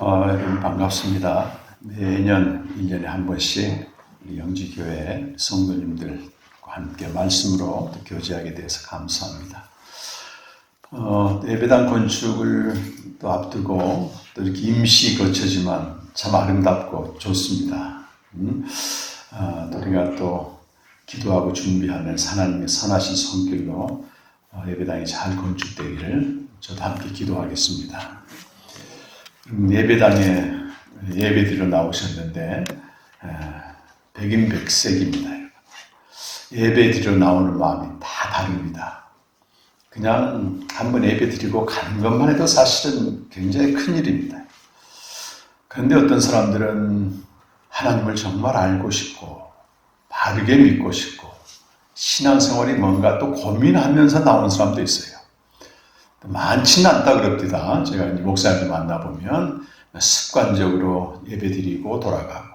여러분 반갑습니다. 매년 1년에 한 번씩 우리 영지교회 성도님들과 함께 말씀으로 또 교제하게 돼서 감사합니다. 예배당 건축을 또 앞두고 또 이렇게 임시 거처지만 참 아름답고 좋습니다. 또 우리가 또 기도하고 준비하는 하나님의 선하신 손길로 예배당이 잘 건축되기를 저도 함께 기도하겠습니다. 예배당에 예배드리러 나오셨는데 백인백색입니다. 예배드리러 나오는 마음이 다 다릅니다. 그냥 한번 예배드리고 가는 것만 해도 사실은 굉장히 큰일입니다. 그런데 어떤 사람들은 하나님을 정말 알고 싶고 바르게 믿고 싶고 신앙생활이 뭔가 또 고민하면서 나오는 사람도 있어요. 많지는 않다 그럽니다. 제가 이제 목사님 만나보면 습관적으로 예배드리고 돌아가고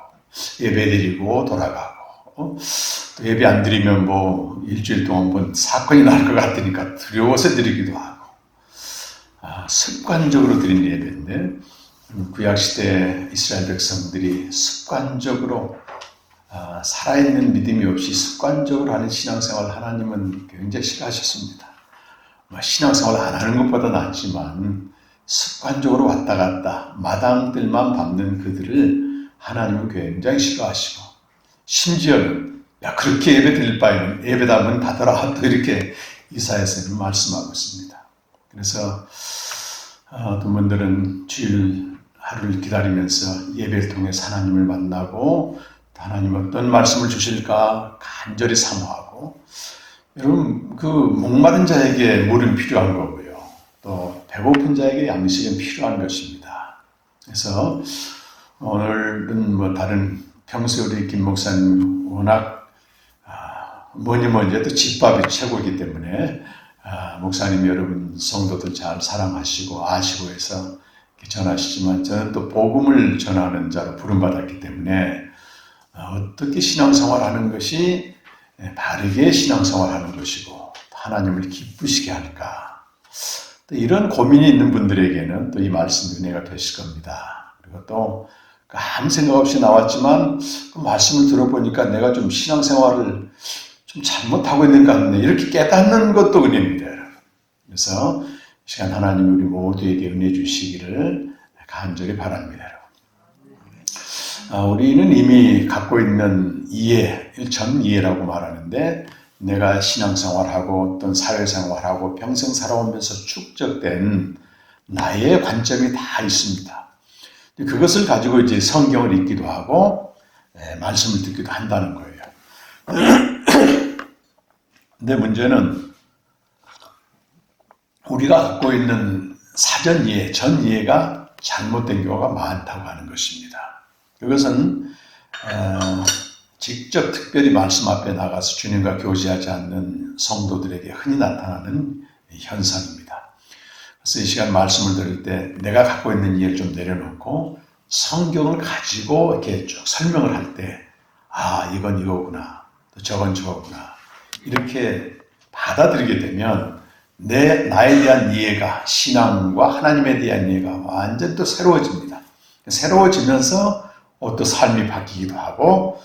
예배드리고 돌아가고 또 예배 안 드리면 뭐 일주일 동안 뭐 사건이 날 것 같으니까 두려워서 드리기도 하고 습관적으로 드린 예배인데 구약시대 이스라엘 백성들이 습관적으로 살아있는 믿음이 없이 습관적으로 하는 신앙생활 하나님은 굉장히 싫어하셨습니다. 신앙생활 안 하는 것보다 낫지만 습관적으로 왔다 갔다 마당들만 밟는 그들을 하나님은 굉장히 싫어하시고 심지어는 야 그렇게 예배 드릴 바에는 예배당은 닫아라 또 이렇게 이사야서는 말씀하고 있습니다. 그래서 어떤 분들은 주일 하루를 기다리면서 예배를 통해서 하나님을 만나고 하나님 어떤 말씀을 주실까 간절히 사모하고 여러분 그 목마른 자에게 물은 필요한 거고요. 또 배고픈 자에게 양식은 필요한 것입니다. 그래서 오늘은 뭐 다른 평소에 우리 김 목사님 워낙 뭐니 해도 집밥이 최고이기 때문에 목사님 여러분 성도들 잘 사랑하시고 아시고 해서 전하시지만 저는 또 복음을 전하는 자로 부름받았기 때문에 어떻게 신앙생활하는 것이 바르게 신앙생활하는 것이고 하나님을 기쁘시게 할까 또 이런 고민이 있는 분들에게는 또 이 말씀 은혜가 되실 겁니다. 그리고 또 아무 생각 없이 나왔지만 그 말씀을 들어보니까 내가 좀 신앙생활을 좀 잘못하고 있는 것 같네 이렇게 깨닫는 것도 은혜입니다. 그래서 이 시간 하나님 우리 모두에게 은혜 주시기를 간절히 바랍니다. 우리는 이미 갖고 있는 이해, 전 이해라고 말하는데 내가 신앙생활하고 어떤 사회생활하고 평생 살아오면서 축적된 나의 관점이 다 있습니다. 그것을 가지고 이제 성경을 읽기도 하고 말씀을 듣기도 한다는 거예요. 근데 문제는 우리가 갖고 있는 사전 이해, 전 이해가 잘못된 경우가 많다고 하는 것입니다. 그것은 직접 특별히 말씀 앞에 나가서 주님과 교제하지 않는 성도들에게 흔히 나타나는 현상입니다. 그래서 이 시간 말씀을 들을 때 내가 갖고 있는 이해를 좀 내려놓고 성경을 가지고 이렇게 쭉 설명을 할 때 이건 이거구나 또 저건 저거구나 이렇게 받아들이게 되면 나에 대한 이해가 신앙과 하나님에 대한 이해가 완전 또 새로워집니다. 새로워지면서 또 삶이 바뀌기도 하고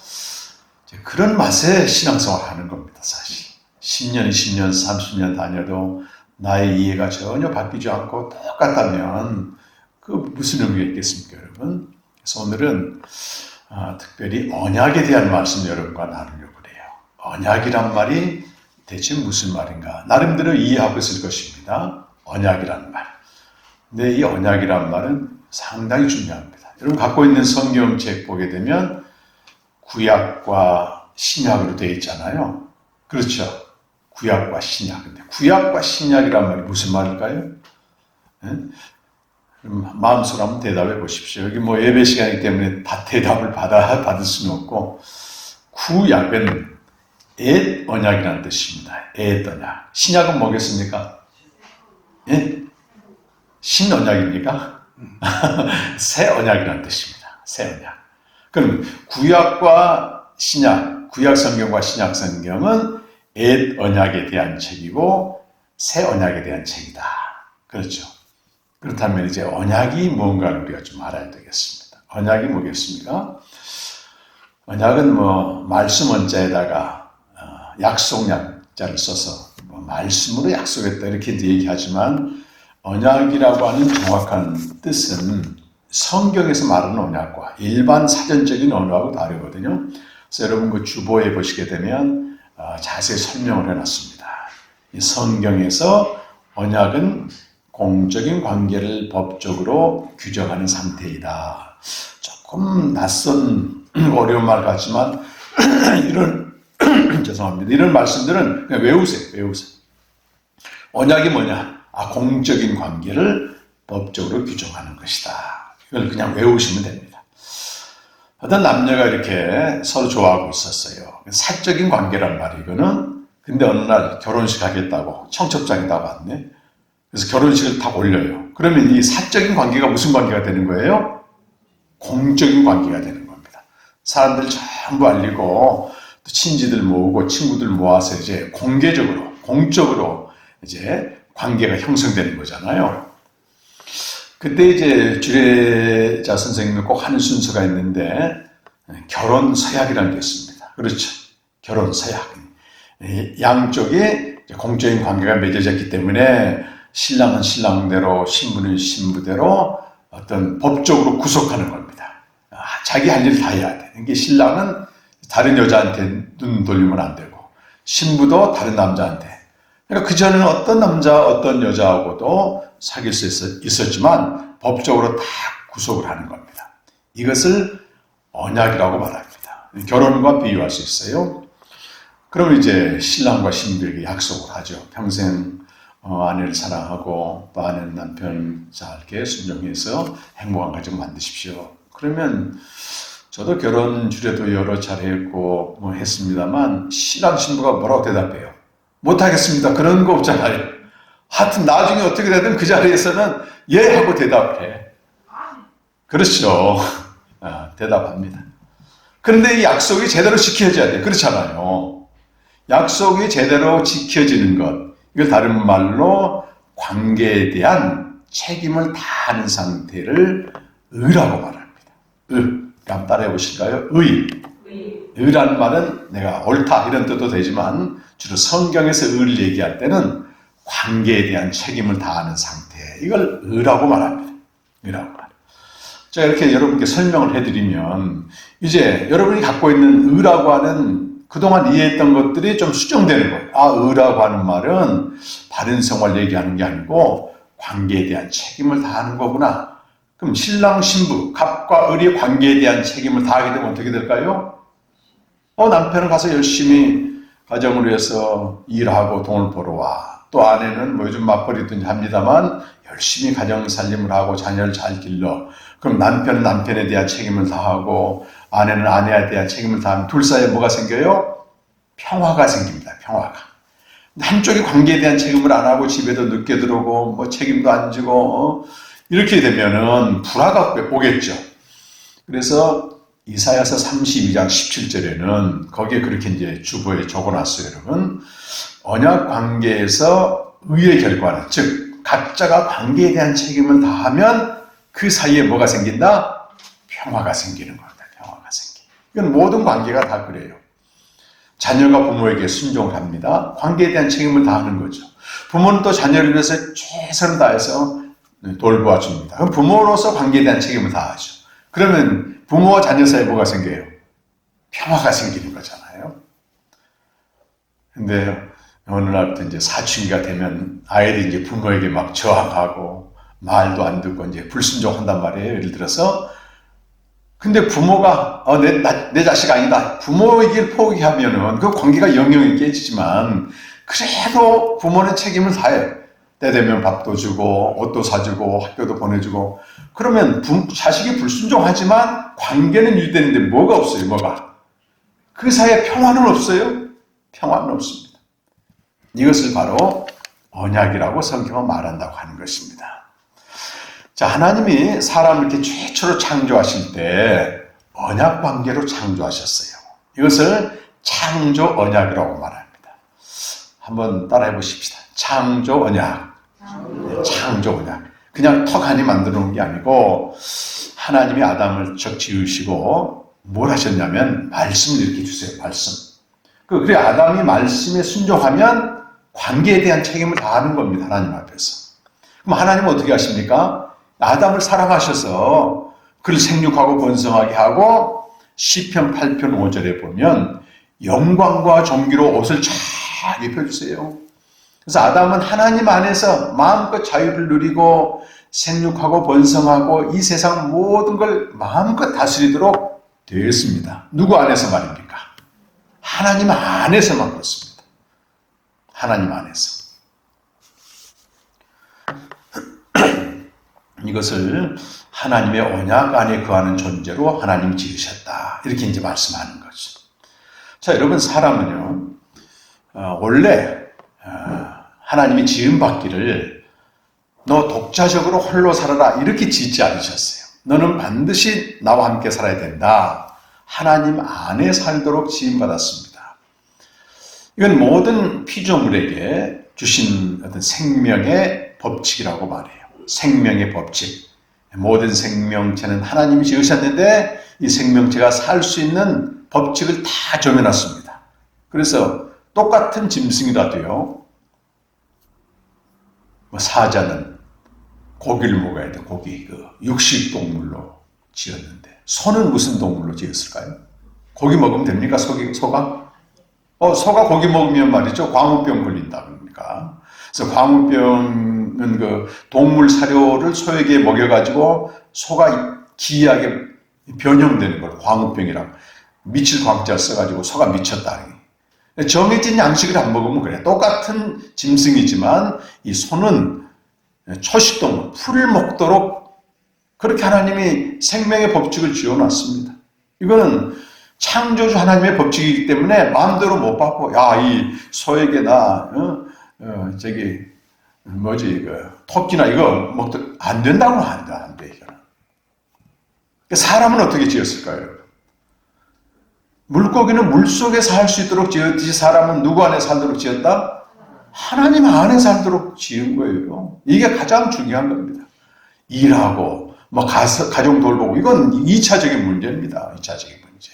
그런 맛에 신앙생활 하는 겁니다. 사실 10년, 20년, 30년 다녀도 나의 이해가 전혀 바뀌지 않고 똑같다면 그 무슨 의미가 있겠습니까 여러분? 그래서 오늘은 특별히 언약에 대한 말씀 여러분과 나누려고 그래요. 언약이란 말이 대체 무슨 말인가 나름대로 이해하고 있을 것입니다. 언약이란 말. 근데 이 언약이란 말은 상당히 중요합니다. 여러분 갖고 있는 성경책 보게 되면 구약과 신약으로 되어 있잖아요. 그렇죠? 구약과 신약. 근데 구약과 신약이란 말이 무슨 말일까요? 마음속으로 한번 대답해 보십시오. 여기 뭐 예배 시간이기 때문에 다 대답을 받을 수는 없고 구약은 옛 언약이라는 뜻입니다. 옛 언약. 신약은 뭐겠습니까? 예? 신언약입니까? 새 언약이라는 뜻입니다. 새 언약. 그럼 구약과 신약, 구약 성경과 신약 성경은 옛 언약에 대한 책이고 새 언약에 대한 책이다. 그렇죠. 그렇다면 이제 언약이 뭔가를 우리가 좀 알아야 되겠습니다. 언약이 뭐겠습니까? 언약은 뭐 말씀 원자에다가 약속 약자를 써서 뭐 말씀으로 약속했다 이렇게 얘기하지만 언약이라고 하는 정확한 뜻은 성경에서 말하는 언약과 일반 사전적인 언약하고 다르거든요. 그래서 여러분 그 주보에 보시게 되면 자세히 설명을 해놨습니다. 이 성경에서 언약은 공적인 관계를 법적으로 규정하는 상태이다. 조금 낯선 어려운 말 같지만 이런 죄송합니다. 이런 말씀들은 그냥 외우세요. 언약이 뭐냐? 공적인 관계를 법적으로 규정하는 것이다. 이걸 그냥 외우시면 됩니다. 어떤 남녀가 이렇게 서로 좋아하고 있었어요. 사적인 관계란 말이에요, 이거는. 근데 어느 날 결혼식 하겠다고 청첩장이 다 왔네. 그래서 결혼식을 다 올려요. 그러면 이 사적인 관계가 무슨 관계가 되는 거예요? 공적인 관계가 되는 겁니다. 사람들 전부 알리고 또 친지들 모으고 친구들 모아서 이제 공개적으로, 공적으로 이제 관계가 형성되는 거잖아요. 그때 이제 주례자 선생님이 꼭 하는 순서가 있는데 결혼 서약이라는 게 있습니다. 그렇죠. 결혼 서약. 양쪽에 공적인 관계가 맺어졌기 때문에 신랑은 신랑대로 신부는 신부대로 어떤 법적으로 구속하는 겁니다. 자기 할 일 다 해야 돼. 그러니까 신랑은 다른 여자한테 눈 돌리면 안 되고 신부도 다른 남자한테. 그러니까 그전에는 어떤 남자 어떤 여자하고도 사귈 수 있었지만 법적으로 다 구속을 하는 겁니다. 이것을 언약이라고 말합니다. 결혼과 비유할 수 있어요. 그럼 이제 신랑과 신부에게 약속을 하죠. 평생 아내를 사랑하고 또 아내는 남편 잘게 순종해서 행복한 가정 만드십시오. 그러면 저도 결혼 주례도 여러 차례 했고 뭐 했습니다만 신랑 신부가 뭐라고 대답해요? 못하겠습니다. 그런 거 없잖아요. 하여튼 나중에 어떻게 되든 그 자리에서는 예 하고 대답해. 그렇죠. 대답합니다. 그런데 이 약속이 제대로 지켜져야 돼. 그렇잖아요. 약속이 제대로 지켜지는 것. 이걸 다른 말로 관계에 책임을 다하는 상태를 의라고 말합니다. 한번 따라해 보실까요? 의라는 말은 내가 옳다 이런 뜻도 되지만 주로 성경에서 의를 얘기할 때는 관계에 대한 책임을 다하는 상태. 이걸 의라고 말합니다. 의라고 말합니다. 자, 이렇게 여러분께 설명을 해드리면 이제 여러분이 갖고 있는 의라고 하는 그동안 이해했던 것들이 좀 수정되는 거예요. 의라고 하는 말은 바른 생활 얘기하는 게 아니고 관계에 대한 책임을 다하는 거구나. 그럼 신랑 신부, 갑과 을이 관계에 대한 책임을 다하게 되면 어떻게 될까요? 남편은 가서 열심히 가정을 위해서 일하고 돈을 벌어와. 또 아내는 뭐 요즘 맞벌이든지 합니다만 열심히 가정 살림을 하고 자녀를 잘 길러. 그럼 남편은 남편에 대한 책임을 다하고 아내는 아내에 대한 책임을 다하면 둘 사이에 뭐가 생겨요? 평화가 생깁니다. 평화가. 한쪽이 관계에 대한 책임을 안 하고 집에도 늦게 들어오고 뭐 책임도 안 지고 이렇게 되면은 불화가 오겠죠. 그래서 이사야서 32장 17절에는 거기에 그렇게 이제 주보에 적어놨어요, 여러분. 언약 관계에서 의의 결과는 즉 각자가 관계에 대한 책임을 다하면 그 사이에 뭐가 생긴다? 평화가 생기는 겁니다. 평화가 생기. 이건 모든 관계가 다 그래요. 자녀가 부모에게 순종을 합니다. 관계에 대한 책임을 다하는 거죠. 부모는 또 자녀를 위해서 최선을 다해서 돌보아 줍니다. 그럼 부모로서 관계에 대한 책임을 다하죠. 그러면 부모와 자녀 사이에 뭐가 생겨요? 평화가 생기는 거잖아요. 근데 어느 날부터 이제 사춘기가 되면 아이들이 이제 부모에게 막 저항하고 말도 안 듣고 이제 불순종한단 말이에요. 예를 들어서. 근데 부모가 내 자식 아니다. 부모에게 포기하면은 그 관계가 영영이 깨지지만 그래도 부모는 책임을 다해요. 때 되면 밥도 주고 옷도 사주고 학교도 보내주고 그러면 자식이 불순종하지만 관계는 유지되는데 뭐가 없어요. 뭐가? 그 사이에 평화는 없어요. 평화는 없습니다. 이것을 바로 언약이라고 성경은 말한다고 하는 것입니다. 자, 하나님이 사람을 이렇게 최초로 창조하실 때 언약 관계로 창조하셨어요. 이것을 창조 언약이라고 말합니다. 한번 따라해 보십시다. 창조 언약. 창조 언약. 그냥 턱하니 만들어 놓은 게 아니고 하나님이 아담을 척 지으시고 뭘 하셨냐면 말씀을 이렇게 주세요. 말씀. 그래 아담이 말씀에 순종하면 관계에 대한 책임을 다하는 겁니다. 하나님 앞에서. 그럼 하나님은 어떻게 하십니까? 아담을 사랑하셔서 그를 생육하고 번성하게 하고 시편 8편 5절에 보면 영광과 존귀로 옷을 잘 입혀주세요. 그래서 아담은 하나님 안에서 마음껏 자유를 누리고 생육하고 번성하고 이 세상 모든 걸 마음껏 다스리도록 되었습니다. 누구 안에서 말입니까? 하나님 안에서만 그렇습니다. 하나님 안에서. 이것을 하나님의 언약 안에 거하는 존재로 하나님이 지으셨다. 이렇게 이제 말씀하는 거죠. 자, 여러분, 사람은요, 원래 하나님이 지음받기를 너 독자적으로 홀로 살아라 이렇게 짓지 않으셨어요. 너는 반드시 나와 함께 살아야 된다. 하나님 안에 살도록 지음받았습니다. 이건 모든 피조물에게 주신 어떤 생명의 법칙이라고 말해요. 생명의 법칙. 모든 생명체는 하나님이 지으셨는데 이 생명체가 살 수 있는 법칙을 다 정해놨습니다. 그래서 똑같은 짐승이라도요, 사자는 고기를 먹어야 돼. 고기, 육식동물로 지었는데 소는 무슨 동물로 지었을까요? 고기 먹으면 됩니까? 소가? 소가 고기 먹으면 말이죠, 광우병 걸린다 그러니까. 그래서 광우병은 그 동물 사료를 소에게 먹여가지고 소가 기이하게 변형되는 걸 광우병이라고, 미칠 광자를 써가지고 소가 미쳤다. 정해진 양식을 안 먹으면 그래. 똑같은 짐승이지만 이 소는 초식동물, 풀을 먹도록 그렇게 하나님이 생명의 법칙을 지어놨습니다. 이거는 창조주 하나님의 법칙이기 때문에 마음대로 못 받고, 야, 이 소에게 나, 토끼나 이거 먹도 안 된다고 안 돼, 이거는. 사람은 어떻게 지었을까요? 물고기는 물속에 살 수 있도록 지었듯이 사람은 누구 안에 살도록 지었다? 하나님 안에 살도록 지은 거예요. 이게 가장 중요한 겁니다. 일하고, 가정 돌보고, 이건 2차적인 문제입니다. 2차적인 문제.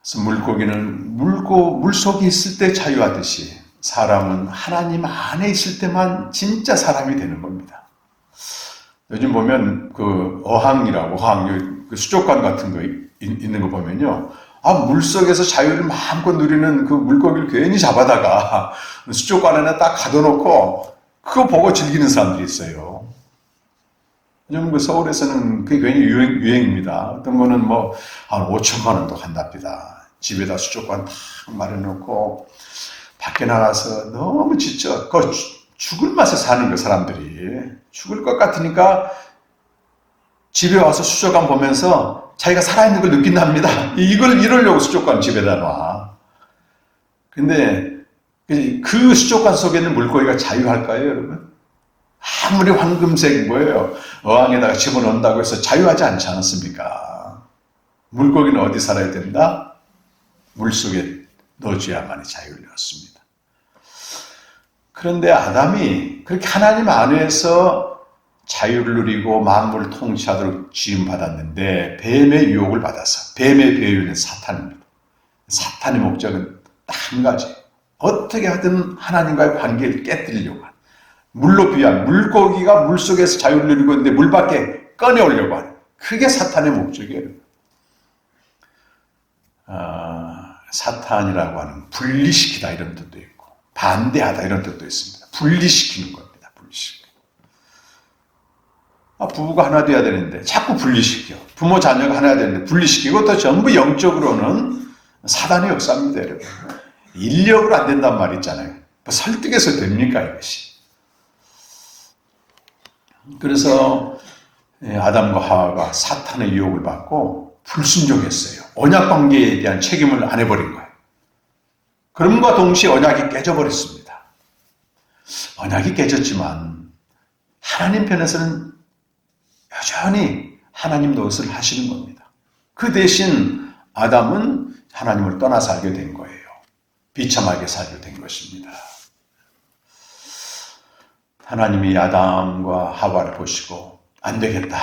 그래서 물고기는 물속에 있을 때 자유하듯이 사람은 하나님 안에 있을 때만 진짜 사람이 되는 겁니다. 요즘 보면 어항이라고, 그 수족관 같은 거 있는 거 보면요. 물속에서 자유를 마음껏 누리는 그 물고기를 괜히 잡아다가 수족관 안에 딱 가둬놓고 그거 보고 즐기는 사람들이 있어요. 요즘 서울에서는 그게 괜히 유행입니다. 어떤 거는 한 5천만 원도 한답니다. 집에다 수족관 딱 마련해놓고 밖에 나가서 너무 지쳐. 죽을 맛에 사는 거, 사람들이. 죽을 것 같으니까 집에 와서 수족관 보면서 자기가 살아있는 걸 느낀답니다. 이러려고 수족관 집에다 놔. 근데 그 수족관 속에 있는 물고기가 자유할까요, 여러분? 아무리 황금색 어항에다가 집어넣는다고 해서 자유하지 않지 않았습니까? 물고기는 어디 살아야 된다? 물속에 넣어줘야만이 자유를 얻습니다. 그런데 아담이 그렇게 하나님 안에서 자유를 누리고 만물을 통치하도록 지음받았는데 뱀의 유혹을 받아서, 뱀의 배후는 사탄입니다. 사탄의 목적은 딱 한 가지. 어떻게 하든 하나님과의 관계를 깨뜨리려고 하는. 물로 비유한 물고기가 물속에서 자유를 누리고 있는데 물 밖에 꺼내오려고 하는. 그게 사탄의 목적이에요. 사탄이라고 하는 분리시키다 이런 뜻도 있고 반대하다 이런 뜻도 있습니다. 분리시키는 겁니다. 분리시키는. 부부가 하나 돼야 되는데 자꾸 분리시켜. 부모 자녀가 하나 되는데 분리시키고, 이것도 전부 영적으로는 사단의 역사입니다, 여러분. 인력으로 안 된단 말 있잖아요. 설득해서 됩니까, 이것이? 그래서 아담과 하와가 사탄의 유혹을 받고 불순종했어요. 언약 관계에 대한 책임을 안 해버린 거예요. 그럼과 동시에 언약이 깨져버렸습니다. 언약이 깨졌지만 하나님 편에서는 여전히 하나님 노릇을 하시는 겁니다. 그 대신 아담은 하나님을 떠나 살게 된 거예요. 비참하게 살게 된 것입니다. 하나님이 아담과 하와를 보시고 안 되겠다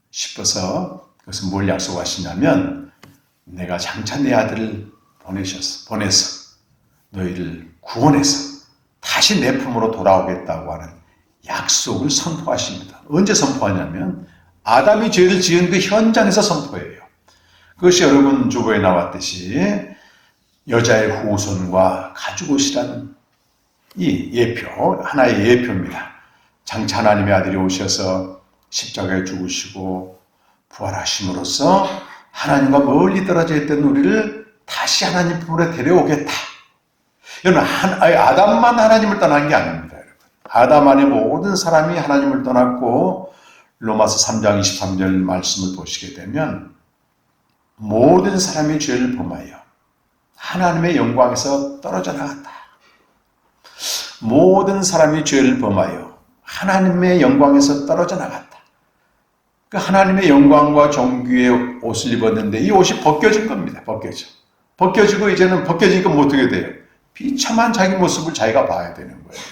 싶어서 그것은 뭘 약속하시냐면 내가 장차 내 아들을 보내서 너희를 구원해서 다시 내 품으로 돌아오겠다고 하는 약속을 선포하십니다. 언제 선포하냐면 아담이 죄를 지은 그 현장에서 선포해요. 그것이 여러분 주보에 나왔듯이 여자의 후손과 가죽옷이라는 이 예표, 하나의 예표입니다. 장차 하나님의 아들이 오셔서 십자가에 죽으시고 부활하심으로써 하나님과 멀리 떨어져 있던 우리를 다시 하나님 품으로 데려오겠다. 여러분, 아담만 하나님을 떠난 게 아닙니다. 여러분. 아담 안에 모든 사람이 하나님을 떠났고 로마서 3장 23절 말씀을 보시게 되면 모든 사람이 죄를 범하여 하나님의 영광에서 떨어져 나갔다. 모든 사람이 죄를 범하여 하나님의 영광에서 떨어져 나갔다. 그 하나님의 영광과 존귀의 옷을 입었는데 이 옷이 벗겨진 겁니다. 벗겨지고 이제는 벗겨지니까 뭐 어떻게 돼요? 비참한 자기 모습을 자기가 봐야 되는 거예요.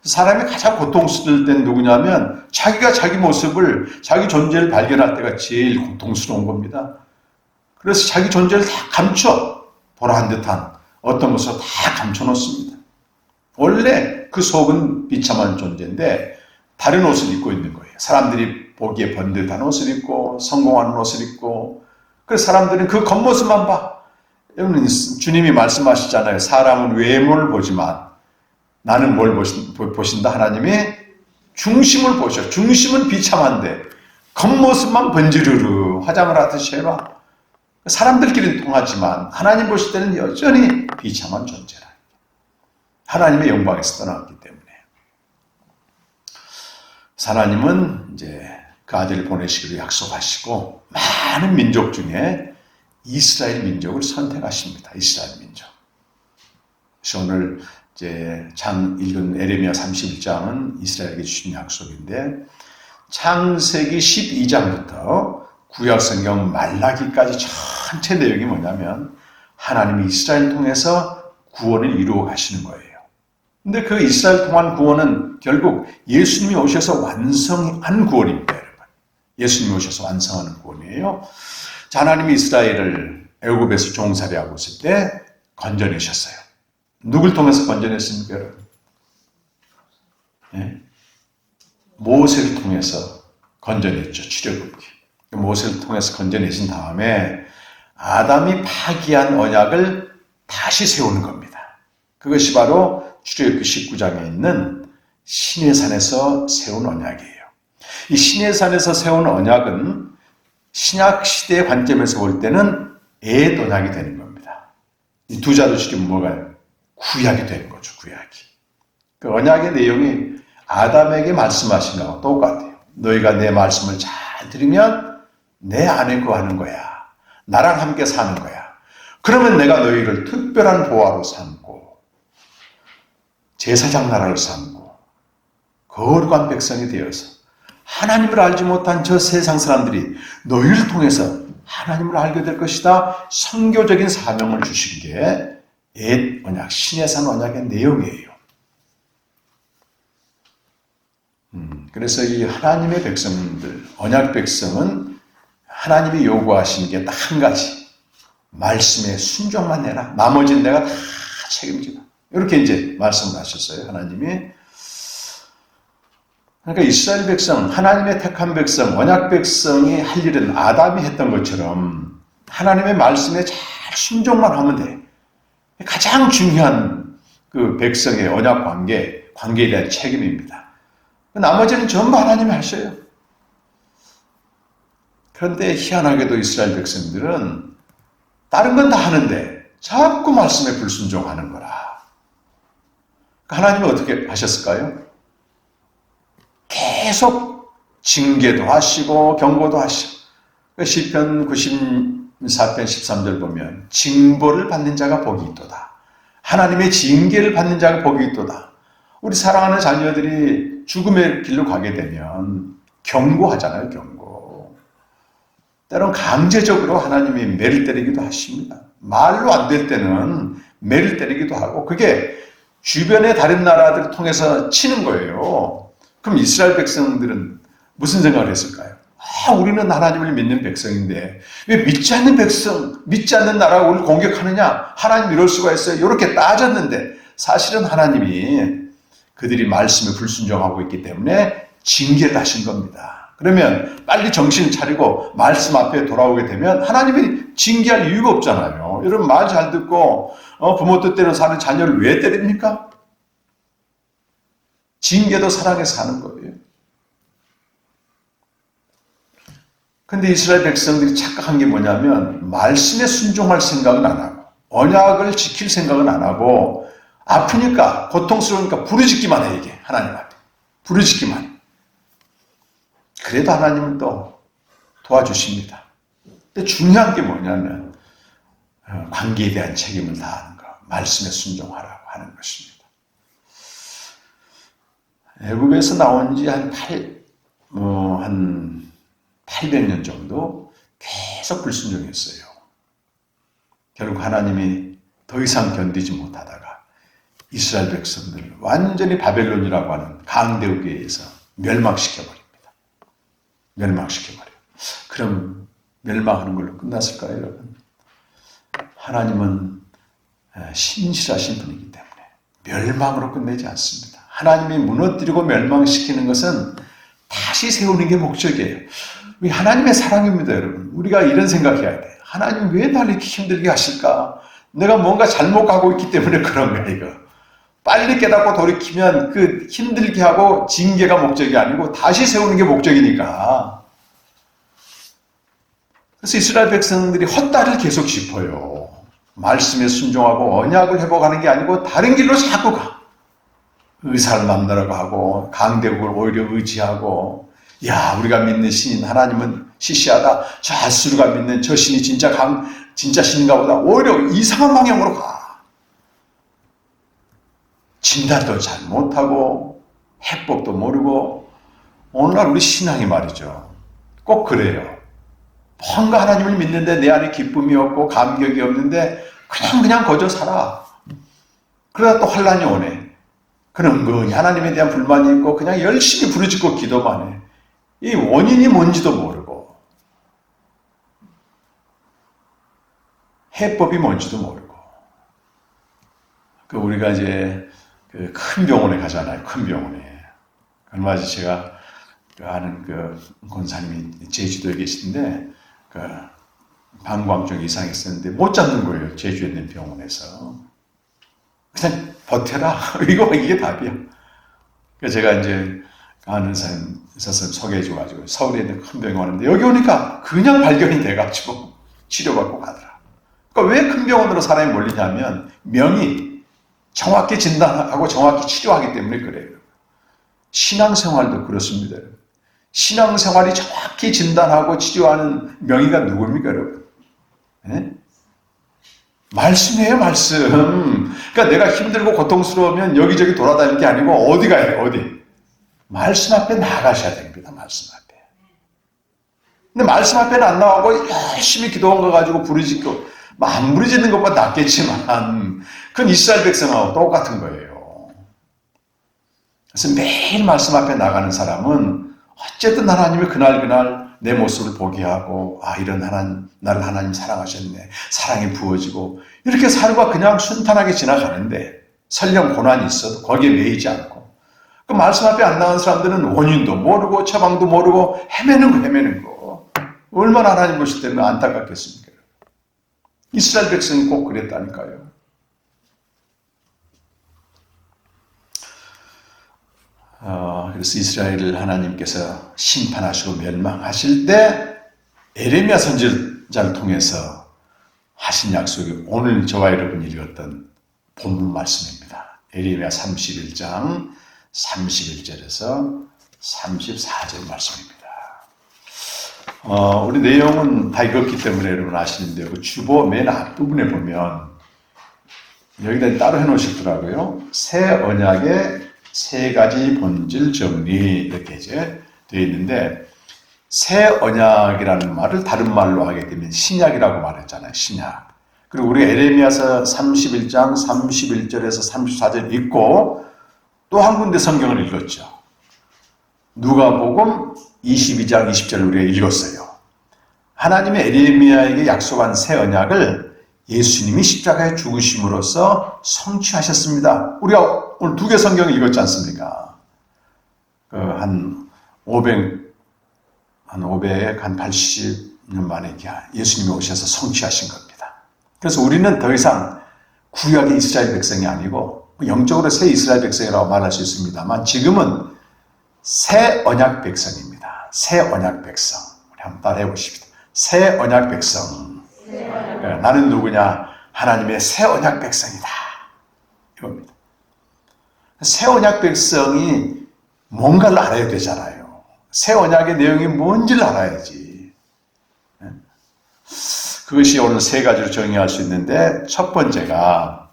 사람이 가장 고통스러울 때는 누구냐면 자기가 자기 모습을, 자기 존재를 발견할 때가 제일 고통스러운 겁니다. 그래서 자기 존재를 다 감춰 보란 듯한 어떤 것을 다 감춰놓습니다. 원래 그 속은 비참한 존재인데 다른 옷을 입고 있는 거예요. 사람들이 보기에 번듯한 옷을 입고 성공하는 옷을 입고 그래서 사람들은 그 겉모습만 봐. 여러분 주님이 말씀하시잖아요. 사람은 외모를 보지만 나는 뭘 보신다? 하나님의 중심을 보셔. 중심은 비참한데 겉모습만 번지르르 화장을 하듯이 해봐. 사람들끼리는 통하지만 하나님 보실 때는 여전히 비참한 존재라. 하나님의 영광에서 떠났기 때문에. 하나님은 이제 그 아들을 보내시기로 약속하시고 많은 민족 중에 이스라엘 민족을 선택하십니다. 이스라엘 민족. 그래서 오늘 이제 읽은 에레미야 31장은 이스라엘에게 주신 약속인데 창세기 12장부터 구약성경 말라기까지 전체 내용이 뭐냐면 하나님이 이스라엘 통해서 구원을 이루어 가시는 거예요. 근데 그 이스라엘 통한 구원은 결국 예수님이 오셔서 완성한 구원입니다, 여러분. 예수님이 오셔서 완성하는 구원이에요. 자, 하나님이 이스라엘을 애굽에서 종살이하고 있을 때 건져내셨어요. 누굴 통해서 건져냈습니까, 여러분? 네? 모세를 통해서 건져냈죠, 출애굽기. 모세를 통해서 건져내신 다음에 아담이 파기한 언약을 다시 세우는 겁니다. 그것이 바로 출애굽기 19장에 있는 시내산에서 세운 언약이에요. 이 시내산에서 세운 언약은 신약 시대의 관점에서 볼 때는 옛 언약이 되는 겁니다. 이 두 자로 치면 뭐가요? 구약이 되는 거죠, 구약이. 그 언약의 내용이 아담에게 말씀하신 거하고 똑같아요. 너희가 내 말씀을 잘 들으면 내 안에 거하는 거야. 나랑 함께 사는 거야. 그러면 내가 너희를 특별한 보화로 삼고 제사장 나라로 삼고 거룩한 백성이 되어서 하나님을 알지 못한 저 세상 사람들이 너희를 통해서 하나님을 알게 될 것이다. 선교적인 사명을 주신 게 옛 언약, 시내산 언약의 내용이에요. 그래서 이 하나님의 백성들, 언약 백성은 하나님이 요구하시는 게 딱 한 가지. 말씀에 순종만 해라. 나머지는 내가 다 책임지라. 이렇게 이제 말씀을 하셨어요, 하나님이. 그러니까 이스라엘 백성, 하나님의 택한 백성, 언약 백성이 할 일은 아담이 했던 것처럼 하나님의 말씀에 잘 순종만 하면 돼. 가장 중요한 그 백성의 언약 관계에 대한 책임입니다. 나머지는 전부 하나님이 하셔요. 그런데 희한하게도 이스라엘 백성들은 다른 건 다 하는데 자꾸 말씀에 불순종하는 거라. 하나님은 어떻게 하셨을까요? 계속 징계도 하시고 경고도 하시고 시편 94편 13절 보면 징벌을 받는 자가 복이 있도다. 하나님의 징계를 받는 자가 복이 있도다. 우리 사랑하는 자녀들이 죽음의 길로 가게 되면 경고하잖아요, 경고. 때론 강제적으로 하나님이 매를 때리기도 하십니다. 말로 안 될 때는 매를 때리기도 하고 그게 주변의 다른 나라들을 통해서 치는 거예요. 그럼 이스라엘 백성들은 무슨 생각을 했을까요? 우리는 하나님을 믿는 백성인데 왜 믿지 않는 백성, 믿지 않는 나라가 우리를 공격하느냐? 하나님 이럴 수가 있어요. 이렇게 따졌는데 사실은 하나님이 그들이 말씀에 불순종하고 있기 때문에 징계를 하신 겁니다. 그러면 빨리 정신 차리고 말씀 앞에 돌아오게 되면 하나님이 징계할 이유가 없잖아요. 여러분 말 잘 듣고 부모 뜻대로 사는 자녀를 왜 때립니까? 징계도 사랑해서 하는 거예요. 근데 이스라엘 백성들이 착각한 게 뭐냐면 말씀에 순종할 생각은 안 하고 언약을 지킬 생각은 안 하고 아프니까 고통스러우니까 부르짖기만 해 이게 하나님 앞에 부르짖기만 해. 그래도 하나님은 또 도와주십니다. 근데 중요한 게 뭐냐면 관계에 대한 책임을 다하는 거, 말씀에 순종하라고 하는 것입니다. 애굽에서 나온 지 한 800년 정도 계속 불순종했어요. 결국 하나님이 더 이상 견디지 못하다가 이스라엘 백성들을 완전히 바벨론이라고 하는 강대국에 의해서 멸망시켜버립니다. 멸망시켜버려요. 그럼 멸망하는 걸로 끝났을까요, 여러분? 하나님은 신실하신 분이기 때문에 멸망으로 끝내지 않습니다. 하나님이 무너뜨리고 멸망시키는 것은 다시 세우는 게 목적이에요. 우리 하나님의 사랑입니다, 여러분. 우리가 이런 생각해야 돼요. 하나님 왜 날 이렇게 힘들게 하실까? 내가 뭔가 잘못 가고 있기 때문에 그런 거야, 이거. 빨리 깨닫고 돌이키면 그 힘들게 하고 징계가 목적이 아니고 다시 세우는 게 목적이니까. 그래서 이스라엘 백성들이 헛다리를 계속 짚어요. 말씀에 순종하고 언약을 회복하는 게 아니고 다른 길로 자꾸 가. 의사를 만나러 가고 강대국을 오히려 의지하고 야 우리가 믿는 신인 하나님은 시시하다. 저 아수르가 믿는 저 신이 진짜 신인가 보다. 오히려 이상한 방향으로 가. 진단도 잘 못하고 해법도 모르고 오늘날 우리 신앙이 말이죠. 꼭 그래요. 뭔가 하나님을 믿는데 내 안에 기쁨이 없고 감격이 없는데 그냥 거저 살아. 그러다 또 환란이 오네. 그럼 은근히 하나님에 대한 불만이 있고 그냥 열심히 부르짖고 기도만 해. 이 원인이 뭔지도 모르고 해법이 뭔지도 모르고 우리가 이제 그 큰 병원에 가잖아요. 큰 병원에. 얼마 전에 제가 아는 그 권사님이 제주도에 계신데 그 방광증 이상이 있었는데 못 잡는 거예요. 제주에 있는 병원에서. 그냥 버텨라. 이게 답이야. 그래서 제가 이제 아는 사람 있었으면 소개해줘가지고 서울에 있는 큰 병원에 왔는데 여기 오니까 그냥 발견이 돼가지고 치료받고 가더라. 그러니까 왜 큰 병원으로 사람이 몰리냐면 명의 정확히 진단하고 정확히 치료하기 때문에 그래요. 신앙생활도 그렇습니다. 신앙생활이 정확히 진단하고 치료하는 명의가 누굽니까, 여러분? 네? 말씀이에요, 말씀. 그러니까 내가 힘들고 고통스러우면 여기저기 돌아다니는 게 아니고 어디 가야 돼, 어디? 말씀 앞에 나가셔야 됩니다, 말씀 앞에. 근데 말씀 앞에는 안 나가고 열심히 기도한 거 가지고 부르짖고, 안 부르짖는 것보다 낫겠지만, 그건 이스라엘 백성하고 똑같은 거예요. 그래서 매일 말씀 앞에 나가는 사람은 어쨌든 하나님이 그날 내 모습을 보게 하고 이런 나를 하나님 사랑하셨네. 사랑이 부어지고 이렇게 살고 그냥 순탄하게 지나가는데 설령 고난이 있어도 거기에 매이지 않고 그 말씀 앞에 안 나간 사람들은 원인도 모르고 처방도 모르고 헤매는 거 얼마나 하나님 보실 때는 안타깝겠습니까? 이스라엘 백성이 꼭 그랬다니까요. 그래서 이스라엘을 하나님께서 심판하시고 멸망하실 때 에레미야 선지자를 통해서 하신 약속이 오늘 저와 여러분이 읽었던 본문 말씀입니다. 에레미야 31장 31절에서 34절 말씀입니다. 우리 내용은 다 읽었기 때문에 여러분 아시는데요. 그 주보 맨 앞부분에 보면 여기다 따로 해놓으셨더라고요. 새 언약의 세 가지 본질 정리 이렇게 이제 되어 있는데 새 언약이라는 말을 다른 말로 하게 되면 신약이라고 말했잖아요. 신약. 그리고 우리가 에레미야서 31장 31절에서 34절 읽고 또 한 군데 성경을 읽었죠. 누가복음 22장 20절을 우리가 읽었어요. 하나님의 에레미야에게 약속한 새 언약을 예수님이 십자가에 죽으심으로써 성취하셨습니다. 우리가 오늘 두 개 성경을 읽었지 않습니까? 한 80년 만에 예수님이 오셔서 성취하신 겁니다. 그래서 우리는 더 이상 구약의 이스라엘 백성이 아니고 영적으로 새 이스라엘 백성이라고 말할 수 있습니다만 지금은 새 언약 백성입니다. 새 언약 백성. 우리 한번 따라해 보십시다. 새 언약 백성. 나는 누구냐? 하나님의 새 언약 백성이다. 이겁니다. 새 언약 백성이 뭔가를 알아야 되잖아요. 새 언약의 내용이 뭔지를 알아야지. 그것이 오늘 세 가지로 정의할 수 있는데 첫 번째가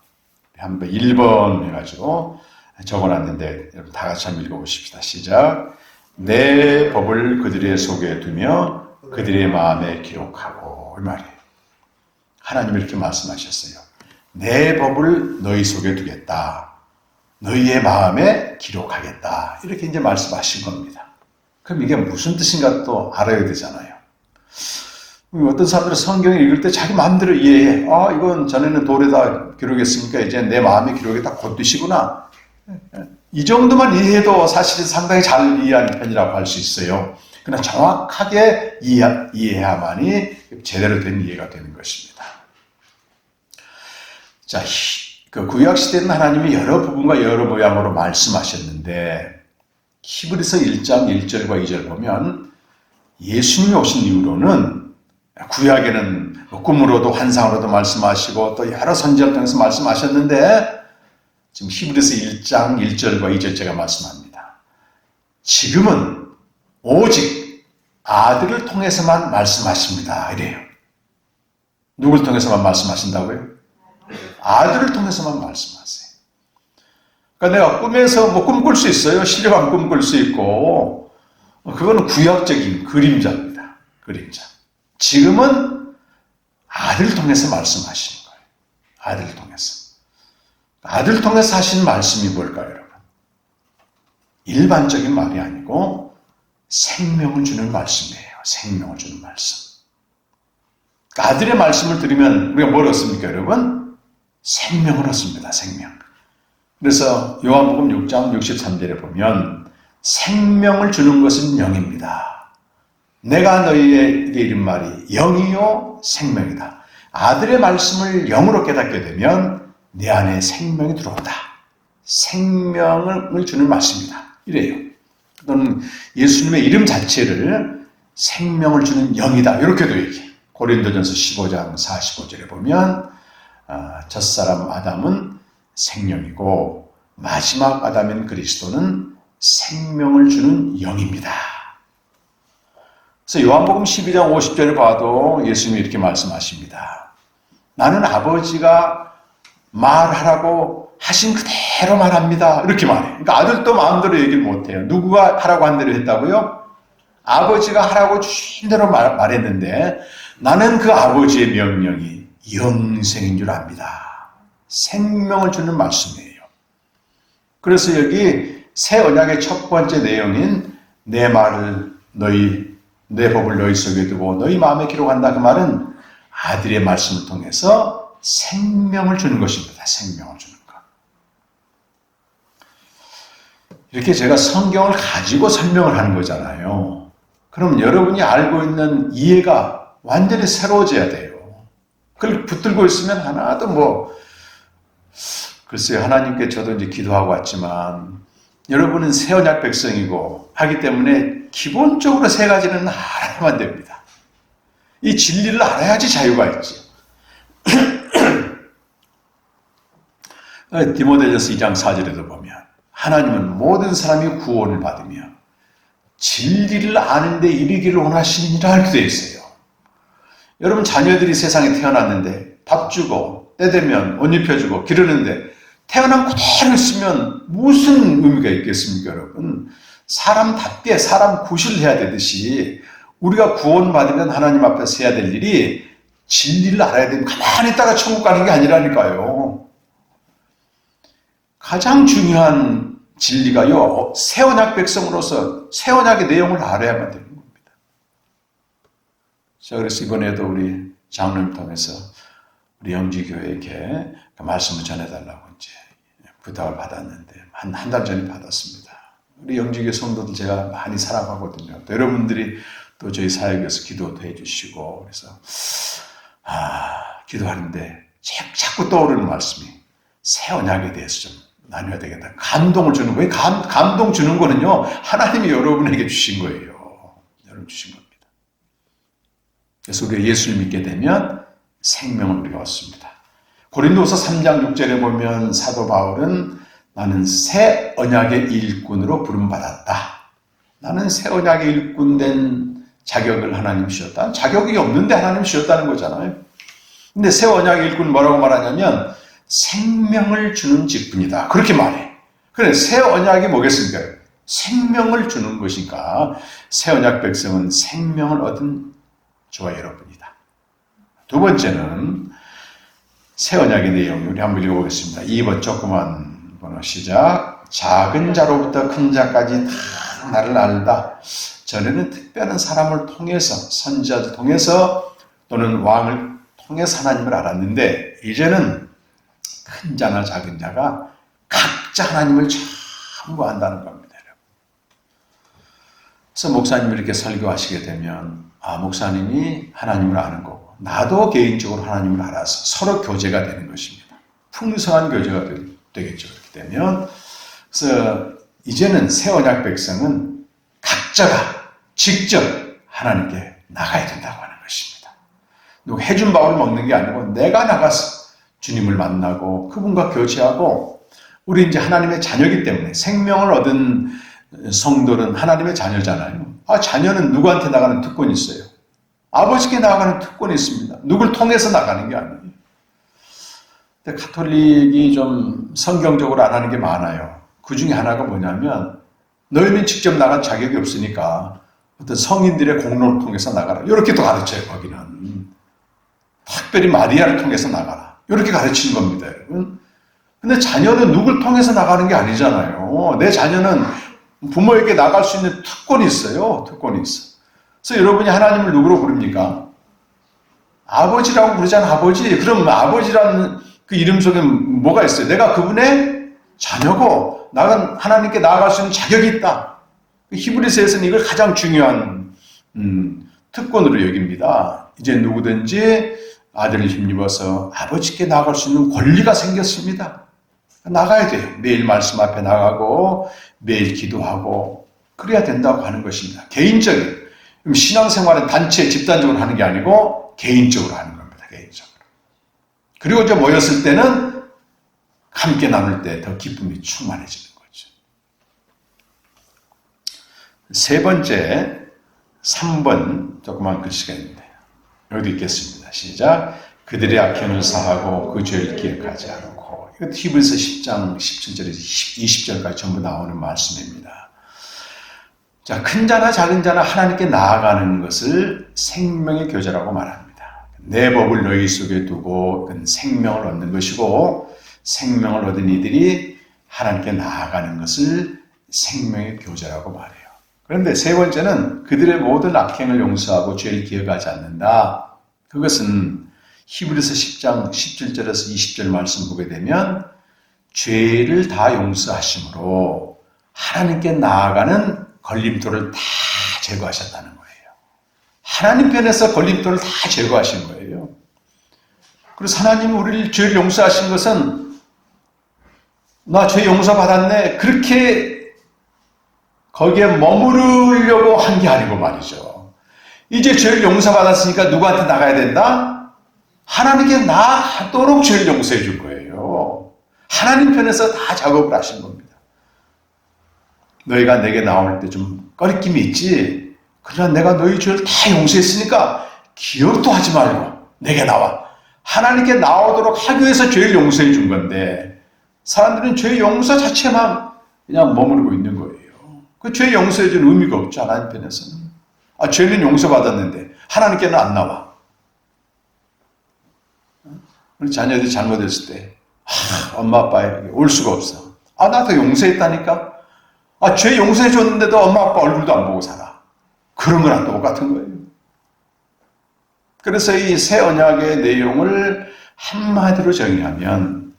한번 1번 해가지고 적어놨는데 여러분 다 같이 한번 읽어보십시다. 시작. 내 법을 그들의 속에 두며 그들의 마음에 기록하고 이 말이에요. 하나님이 이렇게 말씀하셨어요. 내 법을 너희 속에 두겠다. 너희의 마음에 기록하겠다. 이렇게 이제 말씀하신 겁니다. 그럼 이게 무슨 뜻인가 또 알아야 되잖아요. 어떤 사람들은 성경을 읽을 때 자기 마음대로 이해해. 이건 전에는 돌에다 기록했으니까 이제 내 마음에 기록했다. 그 뜻이구나. 이 정도만 이해해도 사실은 상당히 잘 이해하는 편이라고 할 수 있어요. 그러나 정확하게 이해해야만이 제대로 된 이해가 되는 것입니다. 자, 그 구약시대는 하나님이 여러 부분과 여러 모양으로 말씀하셨는데 히브리서 1장 1절과 2절 보면 예수님이 오신 이후로는 구약에는 꿈으로도 환상으로도 말씀하시고 또 여러 선지자를 통해서 말씀하셨는데 지금 히브리서 1장 1절과 2절 제가 말씀합니다. 지금은 오직 아들을 통해서만 말씀하십니다. 이래요. 누굴 통해서만 말씀하신다고요? 아들을 통해서만 말씀하세요. 그러니까 내가 꿈에서 꿈꿀 수 있어요. 실력한 꿈꿀 수 있고 그거는 구약적인 그림자입니다. 그림자. 지금은 아들을 통해서 말씀하시는 거예요. 아들을 통해서. 아들을 통해서 하신 말씀이 뭘까요, 여러분? 일반적인 말이 아니고 생명을 주는 말씀이에요. 생명을 주는 말씀. 그러니까 아들의 말씀을 들으면 우리가 뭘 얻습니까, 여러분? 생명을 얻습니다. 생명. 그래서 요한복음 6장 63절에 보면 생명을 주는 것은 영입니다. 내가 너희에게 이른 말이 영이요 생명이다. 아들의 말씀을 영으로 깨닫게 되면 내 안에 생명이 들어온다. 생명을 주는 말씀이다. 이래요. 또는 예수님의 이름 자체를 생명을 주는 영이다. 이렇게도 얘기해요. 고린도전서 15장 45절에 보면 첫사람 아담은 생명이고 마지막 아담인 그리스도는 생명을 주는 영입니다. 그래서 요한복음 12장 50절을 봐도 예수님이 이렇게 말씀하십니다. 나는 아버지가 말하라고 하신 그대로 말합니다. 이렇게 말해요. 그러니까 아들도 마음대로 얘기를 못해요. 누구가 하라고 한 대로 했다고요? 아버지가 하라고 주신 대로 말했는데 나는 그 아버지의 명령이 영생인 줄 압니다. 생명을 주는 말씀이에요. 그래서 여기 새 언약의 첫 번째 내용인 내 법을 너희 속에 두고 너희 마음에 기록한다. 그 말은 아들의 말씀을 통해서 생명을 주는 것입니다. 생명을 주는 것. 이렇게 제가 성경을 가지고 설명을 하는 거잖아요. 그럼 여러분이 알고 있는 이해가 완전히 새로워져야 돼요. 그걸 붙들고 있으면 하나도 글쎄요, 하나님께 저도 이제 기도하고 왔지만 여러분은 새 언약 백성이고 하기 때문에 기본적으로 세 가지는 알아야만 됩니다. 이 진리를 알아야지 자유가 있지. 디모데전서 2장 4절에도 보면 하나님은 모든 사람이 구원을 받으며 진리를 아는 데 이르기를 원하시느니라 이렇게 되어 있어요. 여러분 자녀들이 세상에 태어났는데 밥 주고 때 되면 옷 입혀주고 기르는데 태어난 그대로 있으면 무슨 의미가 있겠습니까, 여러분? 사람답게 사람 구실을 해야 되듯이 우리가 구원받으면 하나님 앞에서 해야 될 일이 진리를 알아야 되면 가만히 있다가 천국 가는 게 아니라니까요. 가장 중요한 진리가요, 새 언약 백성으로서 새 언약의 내용을 알아야만 되는 겁니다. 자, 그래서 이번에도 우리 장로님 통해서 우리 영지교회에게 그 말씀을 전해달라고 이제 부탁을 받았는데, 한 달 전에 받았습니다. 우리 영지교회 성도들 제가 많이 사랑하거든요. 또 여러분들이 또 저희 사역에서 기도도 해주시고, 그래서, 기도하는데 자꾸 떠오르는 말씀이 새 언약에 대해서 좀 나눠야 되겠다. 감동을 주는 거예요. 감동 주는 거는요, 하나님이 여러분에게 주신 거예요. 여러분 주신 겁니다. 그래서 우리가 예수를 믿게 되면 생명을 우리가 얻습니다. 고린도서 3장 6절에 보면 사도 바울은 나는 새 언약의 일꾼으로 부름받았다. 나는 새 언약의 일꾼 된 자격을 하나님 주셨다. 자격이 없는데 하나님 주셨다는 거잖아요. 근데 새 언약의 일꾼은 뭐라고 말하냐면 생명을 주는 직분이다. 그렇게 말해. 그래, 새 언약이 뭐겠습니까? 생명을 주는 것이니까 새 언약 백성은 생명을 얻은 저와 여러분이다. 두 번째는 새 언약의 내용, 우리 한번 읽어보겠습니다. 2번 조그만 번호 시작. 작은 자로부터 큰 자까지 다 나를 알다. 전에는 특별한 사람을 통해서, 선지자를 통해서 또는 왕을 통해서 하나님을 알았는데, 이제는 큰 자나 작은 자가 각자 하나님을 전부 안다는 겁니다. 그래서 목사님이 이렇게 설교하시게 되면 목사님이 하나님을 아는 거고 나도 개인적으로 하나님을 알아서 서로 교제가 되는 것입니다. 풍성한 교제가 되겠죠. 그렇게 되면 그래서 이제는 새 언약 백성은 각자가 직접 하나님께 나가야 된다고 하는 것입니다. 누가 해준 밥을 먹는 게 아니고 내가 나가서 주님을 만나고 그분과 교제하고, 우리 이제 하나님의 자녀이기 때문에 생명을 얻은 성도는 하나님의 자녀잖아요. 자녀는 누구한테 나가는 특권이 있어요. 아버지께 나가는 특권이 있습니다. 누굴 통해서 나가는 게 아니에요. 근데 가톨릭이 좀 성경적으로 안 하는 게 많아요. 그 중에 하나가 뭐냐면 너희는 직접 나갈 자격이 없으니까 어떤 성인들의 공로를 통해서 나가라. 이렇게 또 가르쳐요. 거기는 특별히 마리아를 통해서 나가라. 이렇게 가르치는 겁니다, 여러분. 근데 자녀는 누굴 통해서 나가는 게 아니잖아요. 내 자녀는 부모에게 나갈 수 있는 특권이 있어요. 특권이 있어. 그래서 여러분이 하나님을 누구로 부릅니까? 아버지라고 부르잖아요. 아버지. 그럼 아버지라는 그 이름 속에 뭐가 있어요? 내가 그분의 자녀고 나는 하나님께 나아갈 수 있는 자격이 있다. 히브리서에서는 이걸 가장 중요한 특권으로 여깁니다. 이제 누구든지 아들을 힘입어서 아버지께 나아갈 수 있는 권리가 생겼습니다. 나가야 돼요. 매일 말씀 앞에 나가고 매일 기도하고 그래야 된다고 하는 것입니다. 개인적인. 신앙생활은 단체, 집단적으로 하는 게 아니고 개인적으로 하는 겁니다. 개인적으로. 그리고 이제 모였을 때는 함께 나눌 때 더 기쁨이 충만해지는 거죠. 세 번째, 3번 조그만 글씨가 있는데 여기도 있겠습니다. 시작. 그들의 악행을 사하고 그 죄를 기억하지 않고. 이거 히브리서 10장 17절에서 20절까지 전부 나오는 말씀입니다. 자, 큰 자나 작은 자나 하나님께 나아가는 것을 생명의 교제라고 말합니다. 내 법을 너희 속에 두고 그건 생명을 얻는 것이고, 생명을 얻은 이들이 하나님께 나아가는 것을 생명의 교제라고 말해요. 그런데 세 번째는 그들의 모든 악행을 용서하고 죄를 기억하지 않는다. 그것은 히브리서 10장 17절에서 20절 말씀 보게 되면 죄를 다 용서하심으로 하나님께 나아가는 걸림돌을 다 제거하셨다는 거예요. 하나님 편에서 걸림돌을 다 제거하신 거예요. 그래서 하나님이 우리를 죄를 용서하신 것은 나 죄 용서받았네 그렇게 거기에 머무르려고 한 게 아니고 말이죠. 이제 죄를 용서받았으니까 누구한테 나가야 된다? 하나님께 나가도록 죄를 용서해 줄 거예요. 하나님 편에서 다 작업을 하신 겁니다. 너희가 내게 나올 때 좀 꺼리낌이 있지. 그러나 내가 너희 죄를 다 용서했으니까 기억도 하지 말고 내게 나와. 하나님께 나오도록 하기 위해서 죄를 용서해 준 건데 사람들은 죄 용서 자체만 그냥 머무르고 있는 거예요. 그 죄 용서해 준 의미가 없죠. 하나님 편에서는. 죄는 용서받았는데 하나님께는 안 나와. 우리 자녀들이 잘못했을 때 엄마 아빠에게 올 수가 없어. 나도 용서했다니까. 죄 용서해 줬는데도 엄마 아빠 얼굴도 안 보고 살아. 그런 거랑 똑같은 거예요. 그래서 이 새 언약의 내용을 한마디로 정의하면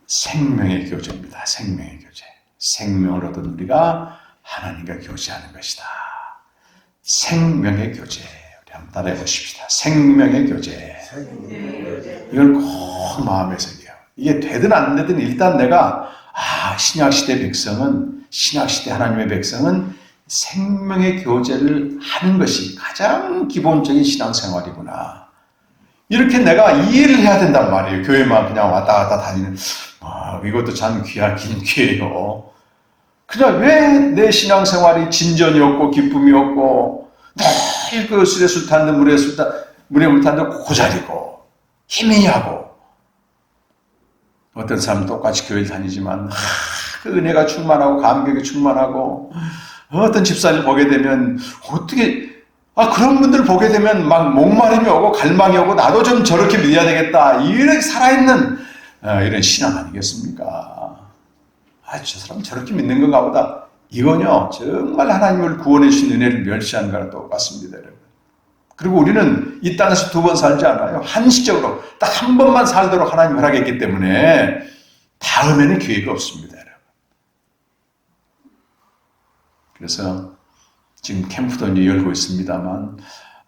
생명의 교제입니다. 생명의 교제. 생명을 얻은 우리가 하나님과 교제하는 것이다. 생명의 교제. 우리 한번 따라해 보십시다. 생명의 교제. 이걸 꼭 마음에 새겨요. 이게 되든 안 되든 일단 내가 신약시대 백성은, 신약시대 하나님의 백성은 생명의 교제를 하는 것이 가장 기본적인 신앙생활이구나. 이렇게 내가 이해를 해야 된단 말이에요. 교회만 그냥 왔다 갔다 다니는, 이것도 참 귀하긴 귀해요. 그냥 왜 내 신앙생활이 진전이 없고 기쁨이 없고 늘 그 술에 술 탄듯 물에 물 탄듯 고자리고 희미하고, 어떤 사람은 똑같이 교회를 다니지만 그 은혜가 충만하고 감격이 충만하고, 어떤 집사를 보게 되면 어떻게 그런 분들 보게 되면 막 목마름이 오고 갈망이 오고 나도 좀 저렇게 믿어야 되겠다, 이렇게 살아있는 이런 신앙 아니겠습니까? 저 사람 저렇게 믿는 건가 보다. 이건요 정말 하나님을 구원해 주신 은혜를 멸시하는 거랑 똑같습니다, 여러분. 그리고 우리는 이 땅에서 두 번 살지 않아요. 한시적으로 딱 한 번만 살도록 하나님 허락했기 때문에 다음에는 기회가 없습니다, 여러분. 그래서 지금 캠프도 이제 열고 있습니다만,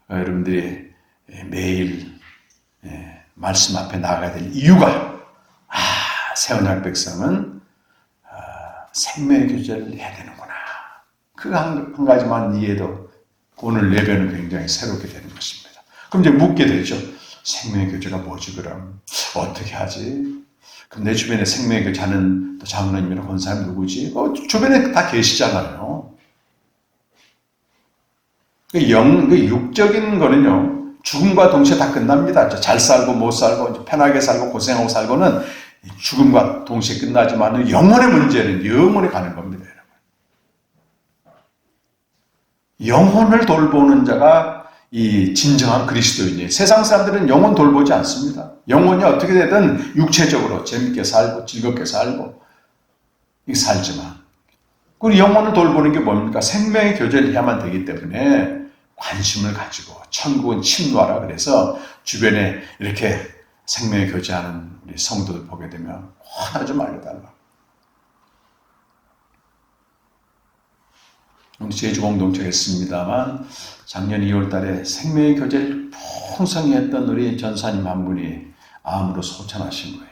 여러분들이 매일 말씀 앞에 나가야 될 이유가, 새 언약 백성은 생명의 교제를 해야 되는구나. 그 한 가지만 이해도 오늘 예배는 굉장히 새롭게 되는 것입니다. 그럼 이제 묻게 되죠. 생명의 교제가 뭐지 그럼? 어떻게 하지? 그럼 내 주변에 생명의 교제 하는 또 장로님이나 권사님 누구지? 주변에 다 계시잖아요. 그 육적인 거는요, 죽음과 동시에 다 끝납니다. 잘 살고 못 살고 편하게 살고 고생하고 살고는 죽음과 동시에 끝나지만 영혼의 문제는 영원히 가는 겁니다, 여러분. 영혼을 돌보는 자가 이 진정한 그리스도인이에요. 세상 사람들은 영혼 돌보지 않습니다. 영혼이 어떻게 되든 육체적으로 재밌게 살고 즐겁게 살고 살지만, 그 영혼을 돌보는 게 뭡니까? 생명의 교제를 해야만 되기 때문에 관심을 가지고, 천국은 침노하라 그래서 주변에 이렇게 생명의 교제하는 우리 성도들 보게 되면 하나 좀 알려달라. 우리 제주공동체 했습니다만 작년 2월 달에 생명의 교제를 풍성히 했던 우리 전사님 한 분이 암으로 소천하신 거예요.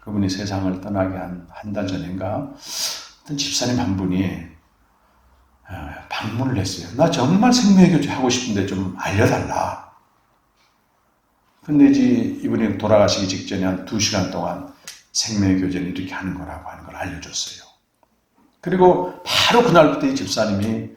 그분이 세상을 떠나기 한 달 전인가 어떤 집사님 한 분이 방문을 했어요. 나 정말 생명의 교제 하고 싶은데 좀 알려달라. 근데 이분이 돌아가시기 직전에 한 2시간 동안 생명의 교제는 이렇게 하는 거라고 하는 걸 알려줬어요. 그리고 바로 그날부터 이 집사님이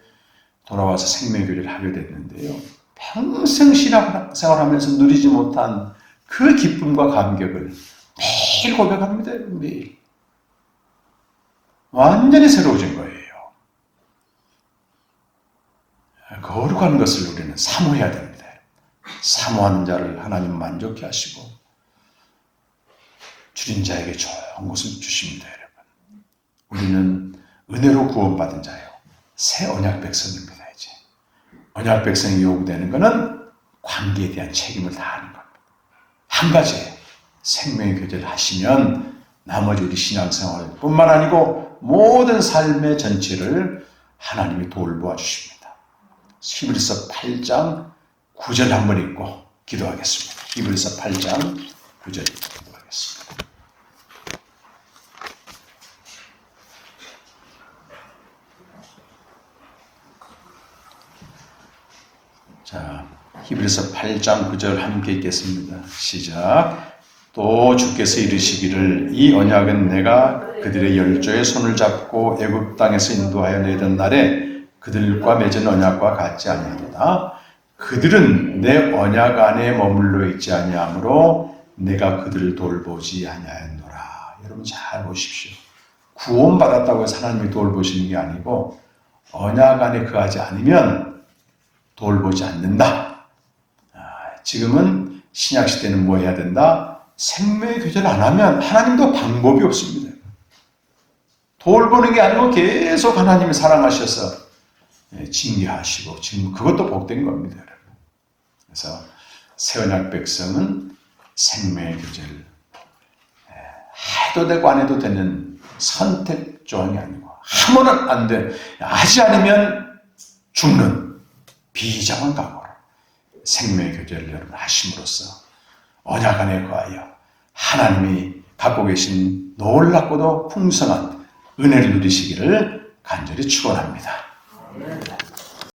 돌아와서 생명의 교제를 하게 됐는데요. 평생 신앙생활하면서 누리지 못한 그 기쁨과 감격을 매일 고백합니다. 매일. 완전히 새로워진 거예요. 거룩한 것을 우리는 사모해야 됩니다. 사모하는 자를 하나님 만족케 하시고 줄인 자에게 좋은 것을 주십니다, 여러분. 우리는 은혜로 구원받은 자요, 새 언약 백성입니다. 이제 언약 백성이 요구되는 것은 관계에 대한 책임을 다하는 겁니다. 한 가지 생명의 교제를 하시면 나머지 우리 신앙생활뿐만 아니고 모든 삶의 전체를 하나님이 돌보아 주십니다. 히브리서 8장 9절 한번 읽고 기도하겠습니다. 히브리서 8장 9절 기도하겠습니다. 자, 히브리서 8장 9절 함께 읽겠습니다. 시작. 또 주께서 이르시기를 이 언약은 내가 그들의 열조의 손을 잡고 애굽 땅에서 인도하여 내던 날에 그들과 맺은 언약과 같지 아니하도다. 그들은 내 언약 안에 머물러 있지 아니하므로 내가 그들을 돌보지 아니하였노라. 여러분 잘 보십시오. 구원받았다고 해서 하나님이 돌보시는 게 아니고 언약 안에 거하지 않으면 돌보지 않는다. 지금은 신약시대는 뭐 해야 된다? 생명의 교제를 안 하면 하나님도 방법이 없습니다. 돌보는 게 아니고 계속 하나님이 사랑하셔서 징계하시고 지금 그것도 복된 겁니다, 여러분. 그래서 새 언약 백성은 생명의 교제를 해도 되고 안 해도 되는 선택 조항이 아니고 하면은 안 돼, 하지 않으면 죽는 비장한 각오로 생명의 교제를 여러분 하심으로써 언약 안에 거하여 하나님이 갖고 계신 놀랍고도 풍성한 은혜를 누리시기를 간절히 축원합니다.